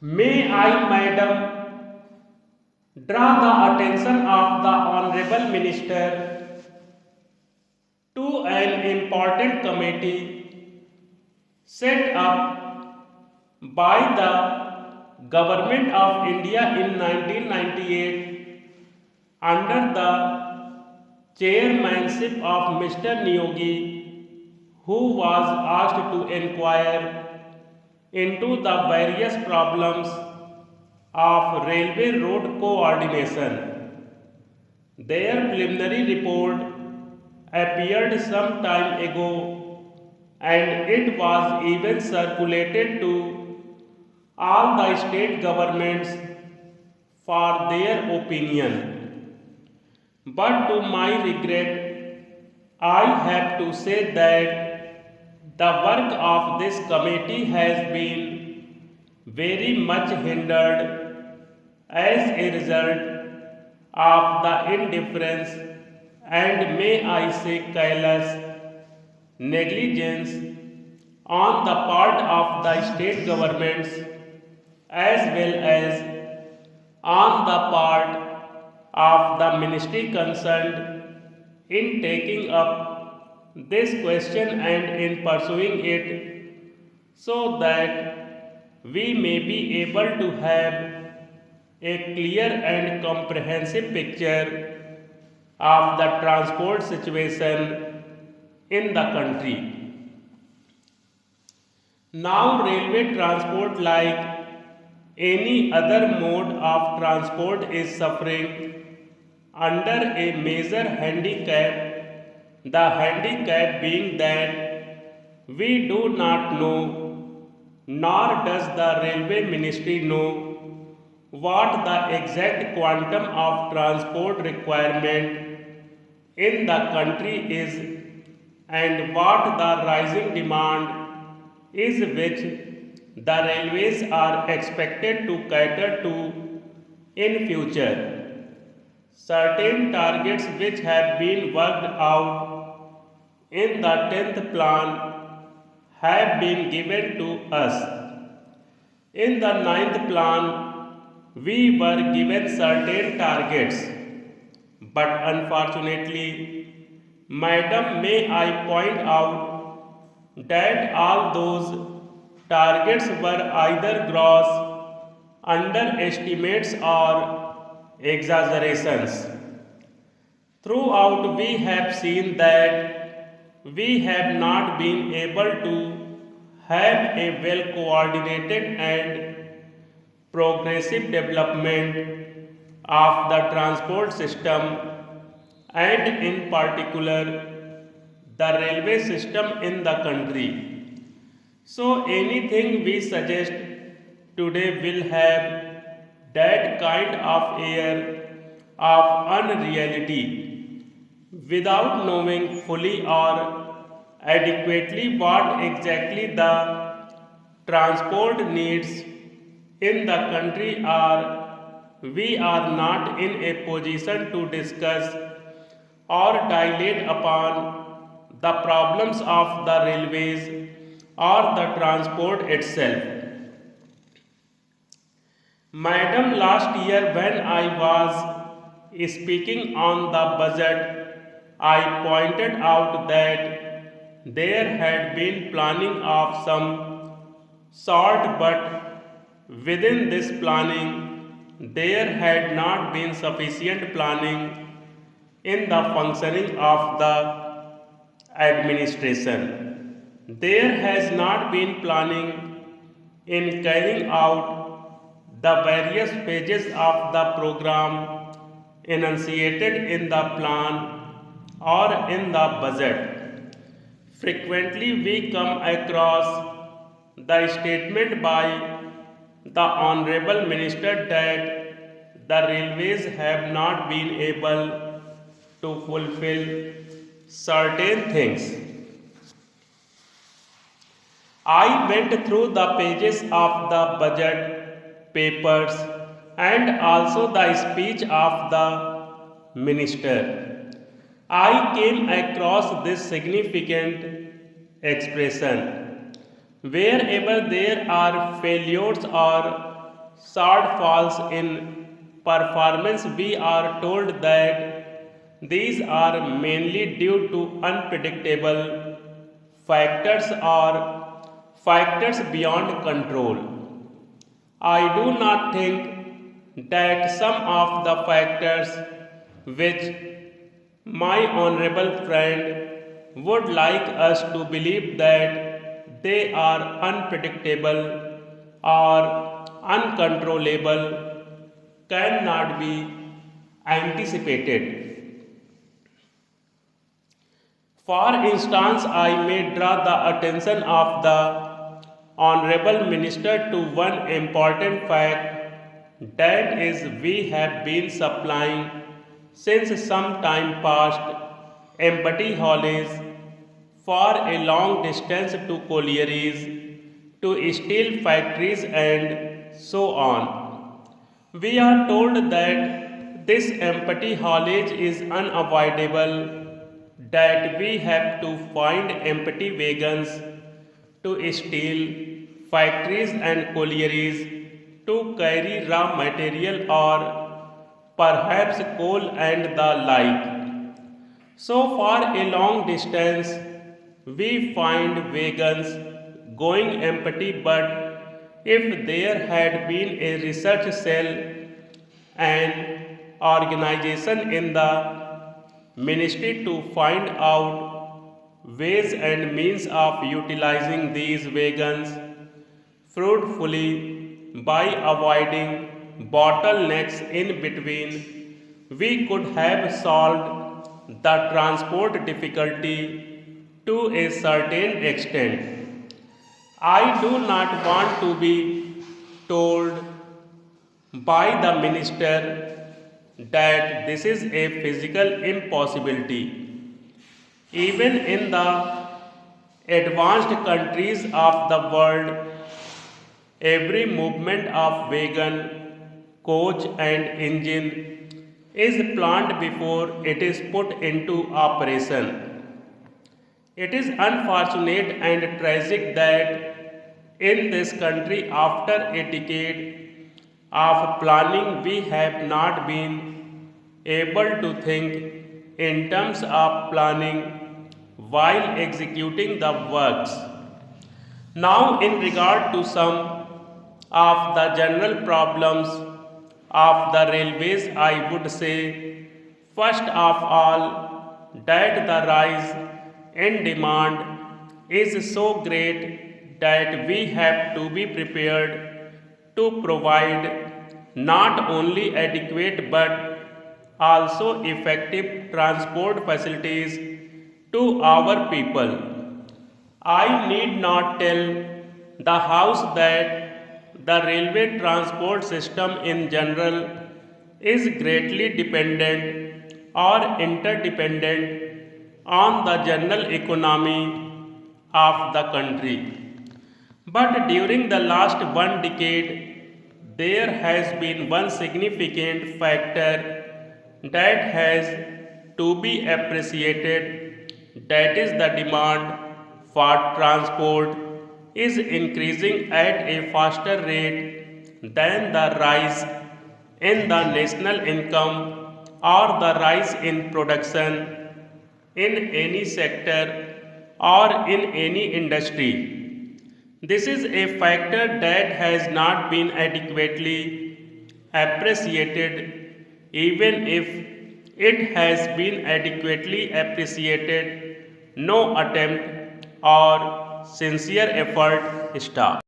May I, Madam, draw the attention of the Honorable Minister to an important committee set up by the Government of India in 1998 under the chairmanship of Mr. Niyogi, who was asked to inquire into the various problems of railway road coordination. Their preliminary report appeared some time ago and it was even circulated to all the state governments for their opinion. But to my regret, I have to say that the work of this committee has been very much hindered as a result of the indifference and may I say careless negligence on the part of the state governments as well as on the part of the ministry concerned in taking up this question and in pursuing it so that we may be able to have a clear and comprehensive picture of the transport situation in the country. Now, railway transport, like any other mode of transport, is suffering under a major handicap. The handicap being that we do not know, nor does the railway ministry know, what the exact quantum of transport requirement in the country is and what the rising demand is which the railways are expected to cater to in future. Certain targets which have been worked out in the 10th plan have been given to us. In the ninth plan, we were given certain targets, but unfortunately, Madam, may I point out that all those targets were either gross underestimates or exaggerations. Throughout, we have seen that we have not been able to have a well coordinated and progressive development of the transport system and in particular the railway system in the country. So anything we suggest today will have that kind of air of unreality without knowing fully or adequately what exactly the transport needs in the country or we are not in a position to discuss or dilate upon the problems of the railways or the transport itself. Madam, last year when I was speaking on the budget, I pointed out that there had been planning of some sort, but within this planning, there had not been sufficient planning in the functioning of the administration. There has not been planning in carrying out the various phases of the program enunciated in the plan or in the budget. Frequently, we come across the statement by the Honorable Minister that the railways have not been able to fulfill certain things. I went through the pages of the budget papers and also the speech of the minister. I came across this significant expression. Wherever there are failures or shortfalls in performance, we are told that these are mainly due to unpredictable factors or factors beyond control. I do not think that some of the factors which my honorable friend would like us to believe that they are unpredictable or uncontrollable cannot be anticipated. For instance, I may draw the attention of the Honorable Minister to one important fact, that is, we have been supplying since some time past empty haulage for a long distance to collieries, to steel factories, and so on. We are told that this empty haulage is unavoidable, that we have to find empty wagons to steel factories and collieries to carry raw material or perhaps coal and the like. So, for a long distance, we find wagons going empty, but if there had been a research cell and organization in the ministry to find out ways and means of utilizing these wagons fruitfully by avoiding bottlenecks in between, we could have solved the transport difficulty to a certain extent. I do not want to be told by the minister that this is a physical impossibility. Even in the advanced countries of the world, every movement of wagon, coach, and engine is planned before it is put into operation. It is unfortunate and tragic that in this country, after a decade of planning, we have not been able to think in terms of planning while executing the works. Now, in regard to some of the general problems of the railways, I would say, first of all, that the rise in demand is so great that we have to be prepared to provide not only adequate but also effective transport facilities to our people. I need not tell the House that the railway transport system in general is greatly dependent or interdependent on the general economy of the country. But during the last one decade, there has been one significant factor that has to be appreciated, that is, the demand for transport is increasing at a faster rate than the rise in the national income or the rise in production in any sector or in any industry. This is a factor that has not been adequately appreciated, even if it has been adequately appreciated. No attempt or sincere effort stop.